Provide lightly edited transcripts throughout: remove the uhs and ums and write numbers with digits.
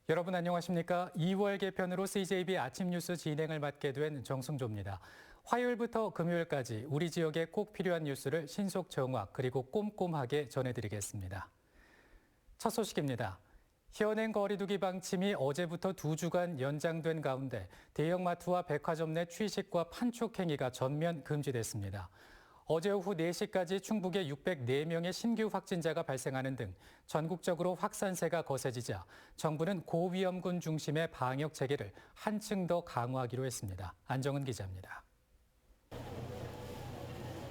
여러분 안녕하십니까? 2월 개편으로 CJB 아침 뉴스 진행을 맡게 된 정승조입니다. 화요일부터 금요일까지 우리 지역에 꼭 필요한 뉴스를 신속 정확 그리고 꼼꼼하게 전해드리겠습니다. 첫 소식입니다. 현행 거리두기 방침이 어제부터 2주간 연장된 가운데 대형마트와 백화점 내 취식과 판촉 행위가 전면 금지됐습니다. 어제 오후 4시까지 충북에 604명의 신규 확진자가 발생하는 등 전국적으로 확산세가 거세지자 정부는 고위험군 중심의 방역 체계를 한층 더 강화하기로 했습니다. 안정은 기자입니다.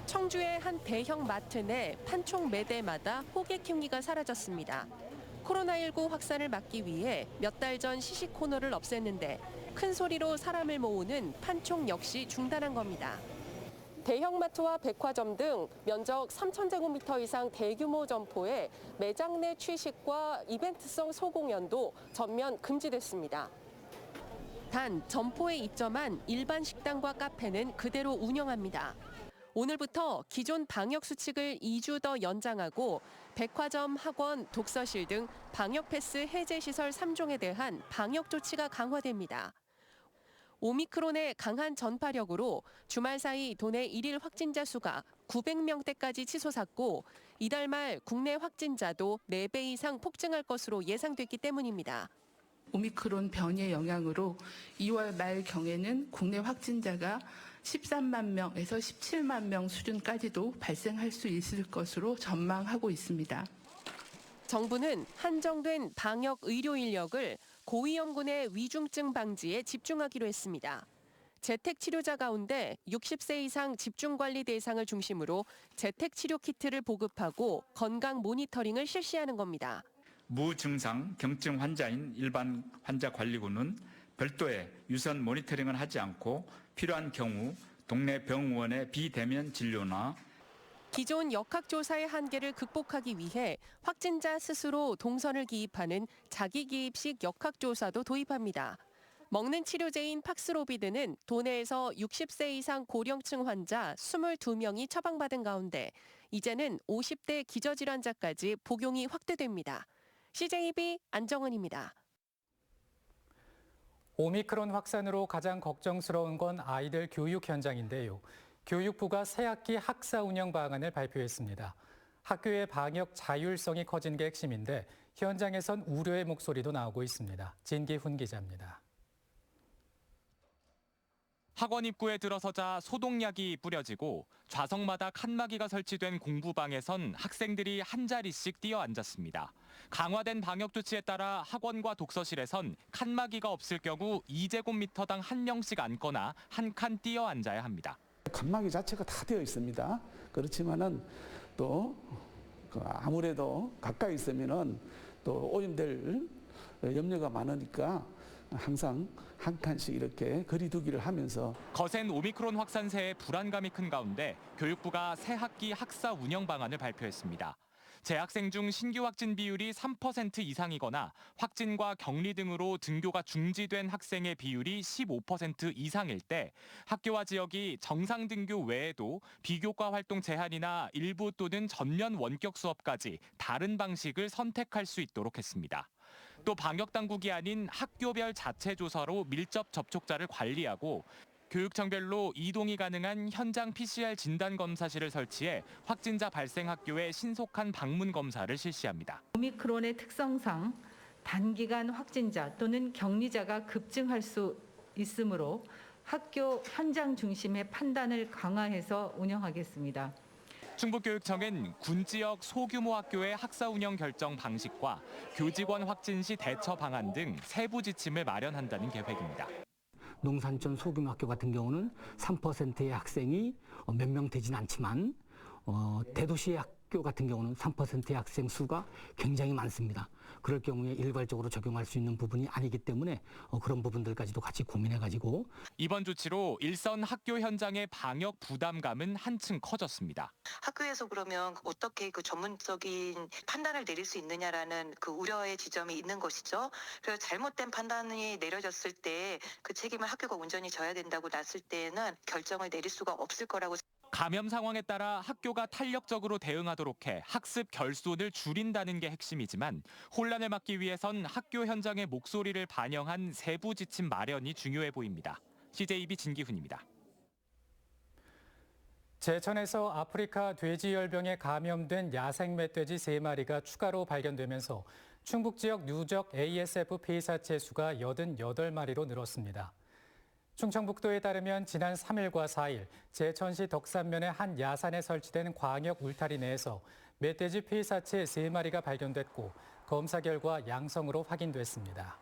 청주의 한 대형 마트 내 판촉 매대마다 호객 행위가 사라졌습니다. 코로나19 확산을 막기 위해 몇 달 전 시식 코너를 없앴는데 큰 소리로 사람을 모으는 판촉 역시 중단한 겁니다. 대형마트와 백화점 등 면적 3,000제곱미터 이상 대규모 점포에 매장 내 취식과 이벤트성 소공연도 전면 금지됐습니다. 단 점포에 입점한 일반 식당과 카페는 그대로 운영합니다. 오늘부터 기존 방역 수칙을 2주 더 연장하고 백화점, 학원, 독서실 등 방역 패스 해제 시설 3종에 대한 방역 조치가 강화됩니다. 오미크론의 강한 전파력으로 주말 사이 도내 1일 확진자 수가 900명대까지 치솟았고 이달 말 국내 확진자도 4배 이상 폭증할 것으로 예상됐기 때문입니다. 오미크론 변이의 영향으로 2월 말경에는 국내 확진자가 13만 명에서 17만 명 수준까지도 발생할 수 있을 것으로 전망하고 있습니다. 정부는 한정된 방역 의료 인력을 고위험군의 위중증 방지에 집중하기로 했습니다. 재택치료자 가운데 60세 이상 집중관리 대상을 중심으로 재택치료 키트를 보급하고 건강 모니터링을 실시하는 겁니다. 무증상 경증 환자인 일반 환자 관리군은 별도의 유선 모니터링을 하지 않고 필요한 경우 동네 병원의 비대면 진료나 기존 역학조사의 한계를 극복하기 위해 확진자 스스로 동선을 기입하는 자기기입식 역학조사도 도입합니다. 먹는 치료제인 팍스로비드는 도내에서 60세 이상 고령층 환자 22명이 처방받은 가운데 이제는 50대 기저질환자까지 복용이 확대됩니다. CJB 안정은입니다. 오미크론 확산으로 가장 걱정스러운 건 아이들 교육 현장인데요. 교육부가 새학기 학사 운영 방안을 발표했습니다. 학교의 방역 자율성이 커진 게 핵심인데 현장에선 우려의 목소리도 나오고 있습니다. 진기훈 기자입니다. 학원 입구에 들어서자 소독약이 뿌려지고 좌석마다 칸막이가 설치된 공부방에선 학생들이 한 자리씩 뛰어 앉았습니다. 강화된 방역 조치에 따라 학원과 독서실에선 칸막이가 없을 경우 2제곱미터당 1명씩 앉거나 한 칸 뛰어 앉아야 합니다. 칸막이 자체가 다 되어 있습니다. 그렇지만은 또 아무래도 가까이 있으면은 또 오염될 염려가 많으니까 항상 한 칸씩 이렇게 거리두기를 하면서 거센 오미크론 확산세에 불안감이 큰 가운데 교육부가 새학기 학사 운영 방안을 발표했습니다. 재학생 중 신규 확진 비율이 3% 이상이거나 확진과 격리 등으로 등교가 중지된 학생의 비율이 15% 이상일 때 학교와 지역이 정상 등교 외에도 비교과 활동 제한이나 일부 또는 전면 원격 수업까지 다른 방식을 선택할 수 있도록 했습니다. 또 방역당국이 아닌 학교별 자체 조사로 밀접 접촉자를 관리하고 교육청별로 이동이 가능한 현장 PCR 진단검사실을 설치해 확진자 발생 학교에 신속한 방문 검사를 실시합니다. 오미크론의 특성상 단기간 확진자 또는 격리자가 급증할 수 있으므로 학교 현장 중심의 판단을 강화해서 운영하겠습니다. 충북교육청은 군 지역 소규모 학교의 학사 운영 결정 방식과 교직원 확진 시 대처 방안 등 세부 지침을 마련한다는 계획입니다. 농산촌 소규모 학교 같은 경우는 3%의 학생이 몇 명 되진 않지만 대도시의 학교 같은 경우는 3%의 학생 수가 굉장히 많습니다. 그럴 경우에 일괄적으로 적용할 수 있는 부분이 아니기 때문에 그런 부분들까지도 같이 고민해가지고 이번 조치로 일선 학교 현장의 방역 부담감은 한층 커졌습니다. 학교에서 그러면 어떻게 그 전문적인 판단을 내릴 수 있느냐라는 그 우려의 지점이 있는 것이죠. 그래서 잘못된 판단이 내려졌을 때 그 책임을 학교가 온전히 져야 된다고 났을 때는 결정을 내릴 수가 없을 거라고. 감염 상황에 따라 학교가 탄력적으로 대응하도록 해 학습 결손을 줄인다는 게 핵심이지만 혼란을 막기 위해선 학교 현장의 목소리를 반영한 세부 지침 마련이 중요해 보입니다. CJB 진기훈입니다. 제천에서 아프리카 돼지열병에 감염된 야생 멧돼지 3마리가 추가로 발견되면서 충북 지역 누적 ASF 폐사체 수가 88마리로 늘었습니다. 충청북도에 따르면 지난 3일과 4일 제천시 덕산면의 한 야산에 설치된 광역 울타리 내에서 멧돼지 폐사체 3마리가 발견됐고 검사 결과 양성으로 확인됐습니다.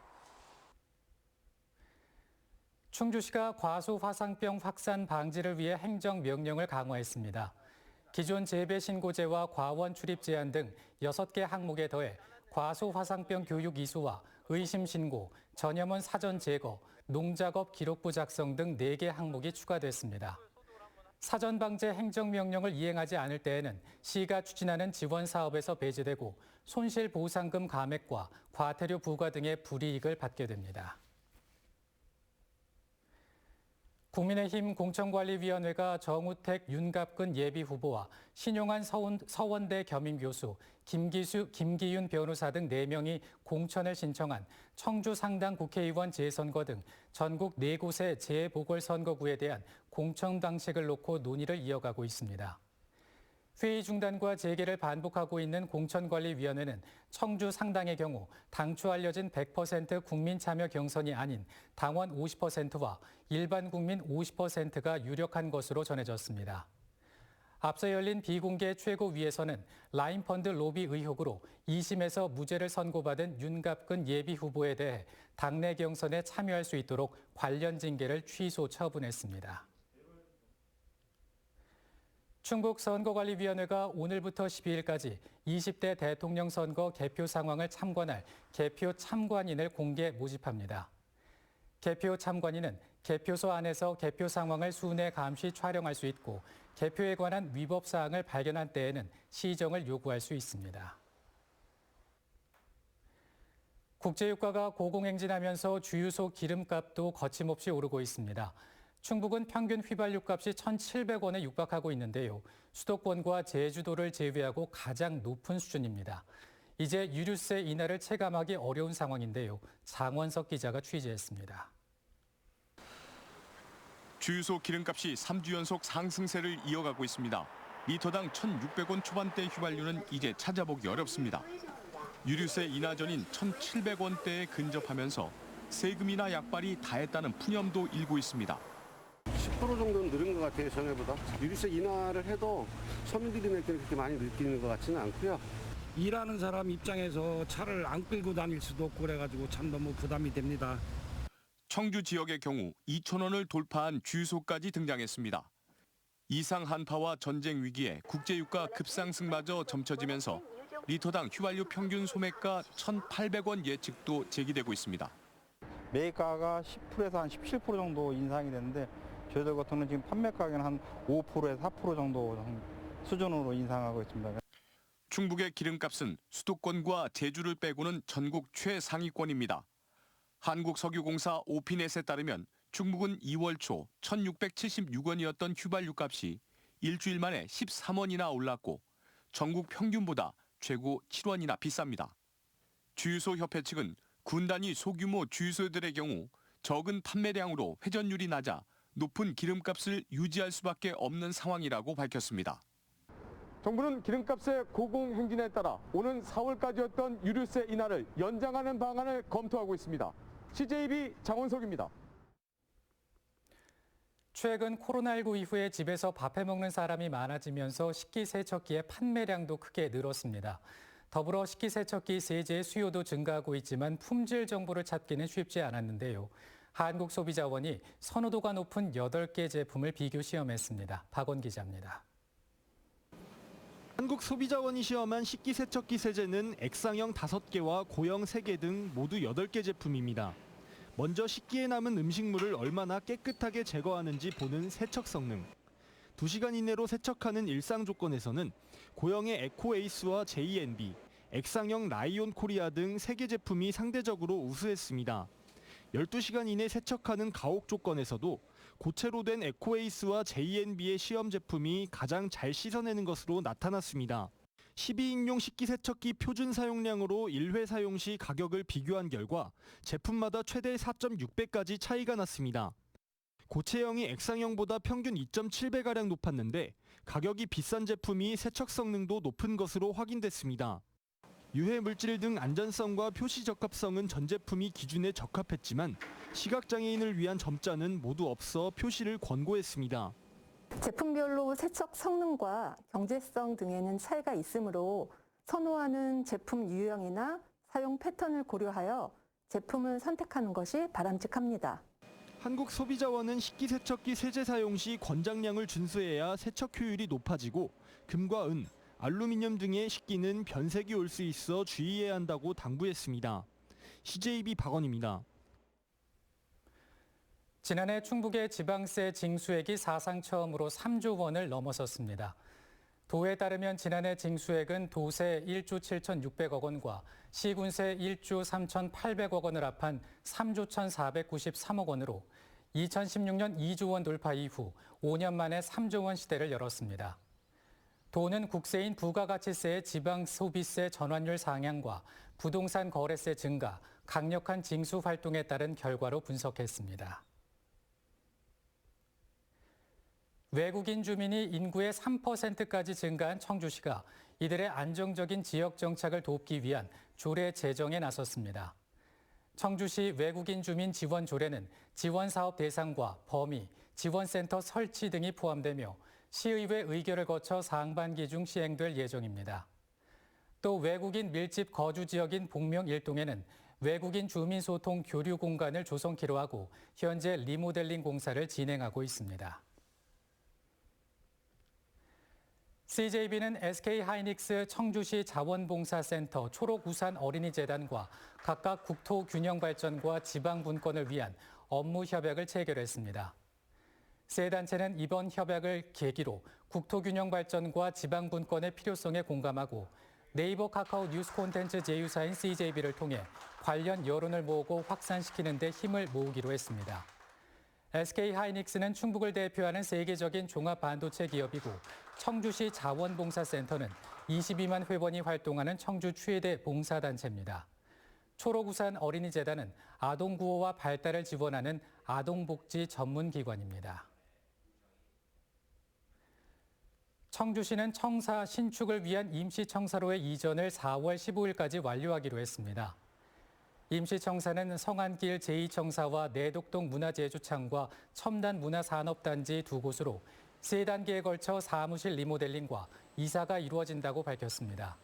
충주시가 과수 화상병 확산 방지를 위해 행정명령을 강화했습니다. 기존 재배 신고제와 과원 출입 제한 등 6개 항목에 더해 과수 화상병 교육 이수와 의심 신고, 전염원 사전 제거, 농작업 기록부 작성 등 4개 항목이 추가됐습니다. 사전 방제 행정명령을 이행하지 않을 때에는 시가 추진하는 지원 사업에서 배제되고 손실 보상금 감액과 과태료 부과 등의 불이익을 받게 됩니다. 국민의힘 공천관리위원회가 정우택, 윤갑근 예비후보와 신용환 서원대 겸임교수, 김기윤 변호사 등 4명이 공천을 신청한 청주 상당 국회의원 재선거 등 전국 4곳의 재보궐선거구에 대한 공천 방식을 놓고 논의를 이어가고 있습니다. 회의 중단과 재개를 반복하고 있는 공천관리위원회는 청주 상당의 경우 당초 알려진 100% 국민 참여 경선이 아닌 당원 50%와 일반 국민 50%가 유력한 것으로 전해졌습니다. 앞서 열린 비공개 최고위에서는 라인펀드 로비 의혹으로 2심에서 무죄를 선고받은 윤갑근 예비후보에 대해 당내 경선에 참여할 수 있도록 관련 징계를 취소 처분했습니다. 충북선거관리위원회가 오늘부터 12일까지 20대 대통령 선거 개표 상황을 참관할 개표 참관인을 공개 모집합니다. 개표 참관인은 개표소 안에서 개표 상황을 수내 감시 촬영할 수 있고 개표에 관한 위법 사항을 발견한 때에는 시정을 요구할 수 있습니다. 국제유가가 고공행진하면서 주유소 기름값도 거침없이 오르고 있습니다. 충북은 평균 휘발유값이 1,700원에 육박하고 있는데요. 수도권과 제주도를 제외하고 가장 높은 수준입니다. 이제 유류세 인하를 체감하기 어려운 상황인데요. 장원석 기자가 취재했습니다. 주유소 기름값이 3주 연속 상승세를 이어가고 있습니다. 리터당 1,600원 초반대 휘발유는 이제 찾아보기 어렵습니다. 유류세 인하 전인 1,700원대에 근접하면서 세금이나 약발이 다했다는 푸념도 일고 있습니다. 10% 정도는 늘은 것 같아요, 전에보다. 유류세 인하를 해도 서민들이 낼 때는 그렇게 많이 느끼는 것 같지는 않고요. 일하는 사람 입장에서 차를 안 끌고 다닐 수도 없고 그래가지고 참 너무 부담이 됩니다. 청주 지역의 경우 2,000원을 돌파한 주유소까지 등장했습니다. 이상 한파와 전쟁 위기에 국제유가 급상승마저 점쳐지면서 리터당 휘발유 평균 소매가 1,800원 예측도 제기되고 있습니다. 매가가 10%에서 한 17% 정도 인상이 됐는데 저희들 같은 경우는 지금 판매 가격은 한 5%에서 4% 정도 수준으로 인상하고 있습니다. 충북의 기름값은 수도권과 제주를 빼고는 전국 최상위권입니다. 한국석유공사 오피넷에 따르면 충북은 2월 초 1,676원이었던 휘발유값이 일주일 만에 13원이나 올랐고 전국 평균보다 최고 7원이나 비쌉니다. 주유소 협회 측은 군 단위 소규모 주유소들의 경우 적은 판매량으로 회전율이 낮아 높은 기름값을 유지할 수밖에 없는 상황이라고 밝혔습니다. 정부는 기름값의 고공행진에 따라 오는 4월까지였던 유류세 인하를 연장하는 방안을 검토하고 있습니다. CJB 장원석입니다. 최근 코로나19 이후에 집에서 밥해 먹는 사람이 많아지면서 식기세척기의 판매량도 크게 늘었습니다. 더불어 식기세척기 세제의 수요도 증가하고 있지만 품질 정보를 찾기는 쉽지 않았는데요. 한국소비자원이 선호도가 높은 8개 제품을 비교 시험했습니다. 박원 기자입니다. 한국소비자원이 시험한 식기세척기 세제는 액상형 5개와 고형 3개 등 모두 8개 제품입니다. 먼저 식기에 남은 음식물을 얼마나 깨끗하게 제거하는지 보는 세척 성능. 2시간 이내로 세척하는 일상 조건에서는 고형의 에코에이스와 JNB, 액상형 라이온 코리아 등 3개 제품이 상대적으로 우수했습니다. 12시간 이내 세척하는 가옥 조건에서도 고체로 된 에코에이스와 JNB의 시험 제품이 가장 잘 씻어내는 것으로 나타났습니다. 12인용 식기세척기 표준 사용량으로 1회 사용 시 가격을 비교한 결과 제품마다 최대 4.6배까지 차이가 났습니다. 고체형이 액상형보다 평균 2.7배가량 높았는데 가격이 비싼 제품이 세척 성능도 높은 것으로 확인됐습니다. 유해 물질 등 안전성과 표시 적합성은 전 제품이 기준에 적합했지만 시각장애인을 위한 점자는 모두 없어 표시를 권고했습니다. 제품별로 세척 성능과 경제성 등에는 차이가 있으므로 선호하는 제품 유형이나 사용 패턴을 고려하여 제품을 선택하는 것이 바람직합니다. 한국소비자원은 식기세척기 세제 사용 시 권장량을 준수해야 세척 효율이 높아지고 금과 은, 알루미늄 등의 식기는 변색이 올 수 있어 주의해야 한다고 당부했습니다. CJB 박원입니다. 지난해 충북의 지방세 징수액이 사상 처음으로 3조 원을 넘어섰습니다. 도에 따르면 지난해 징수액은 도세 1조 7,600억 원과 시군세 1조 3,800억 원을 합한 3조 1,493억 원으로 2016년 2조 원 돌파 이후 5년 만에 3조 원 시대를 열었습니다. 도는 국세인 부가가치세의 지방 소비세 전환율 상향과 부동산 거래세 증가, 강력한 징수 활동에 따른 결과로 분석했습니다. 외국인 주민이 인구의 3%까지 증가한 청주시가 이들의 안정적인 지역 정착을 돕기 위한 조례 제정에 나섰습니다. 청주시 외국인 주민 지원 조례는 지원 사업 대상과 범위, 지원센터 설치 등이 포함되며 시의회 의결을 거쳐 상반기 중 시행될 예정입니다. 또 외국인 밀집 거주 지역인 복명 1동에는 외국인 주민 소통 교류 공간을 조성키로 하고 현재 리모델링 공사를 진행하고 있습니다. CJB는 SK하이닉스 청주시 자원봉사센터 초록우산 어린이재단과 각각 국토균형발전과 지방분권을 위한 업무 협약을 체결했습니다. 세 단체는 이번 협약을 계기로 국토균형발전과 지방분권의 필요성에 공감하고 네이버 카카오 뉴스 콘텐츠 제휴사인 CJB를 통해 관련 여론을 모으고 확산시키는 데 힘을 모으기로 했습니다. SK하이닉스는 충북을 대표하는 세계적인 종합반도체 기업이고 청주시 자원봉사센터는 22만 회원이 활동하는 청주 최대 봉사단체입니다. 초록우산 어린이재단은 아동구호와 발달을 지원하는 아동복지 전문기관입니다. 청주시는 청사 신축을 위한 임시청사로의 이전을 4월 15일까지 완료하기로 했습니다. 임시청사는 성안길 제2청사와 내독동 문화제주창과 첨단 문화산업단지 두 곳으로 세 단계에 걸쳐 사무실 리모델링과 이사가 이루어진다고 밝혔습니다.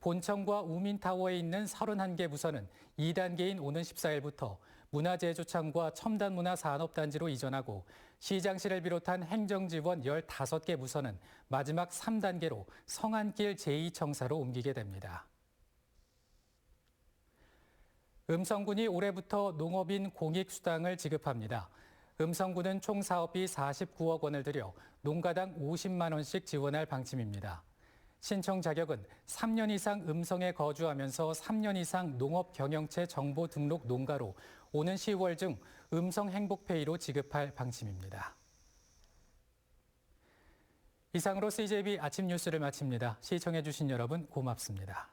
본청과 우민타워에 있는 31개 부서는 2단계인 오는 14일부터 문화제주창과 첨단 문화산업단지로 이전하고 시장실을 비롯한 행정지원 15개 부서는 마지막 3단계로 성안길 제2청사로 옮기게 됩니다. 음성군이 올해부터 농업인 공익수당을 지급합니다. 음성군은 총 사업비 49억 원을 들여 농가당 50만 원씩 지원할 방침입니다. 신청 자격은 3년 이상 음성에 거주하면서 3년 이상 농업경영체 정보 등록 농가로 오는 10월 중 음성 행복페이로 지급할 방침입니다. 이상으로 CJB 아침 뉴스를 마칩니다. 시청해주신 여러분 고맙습니다.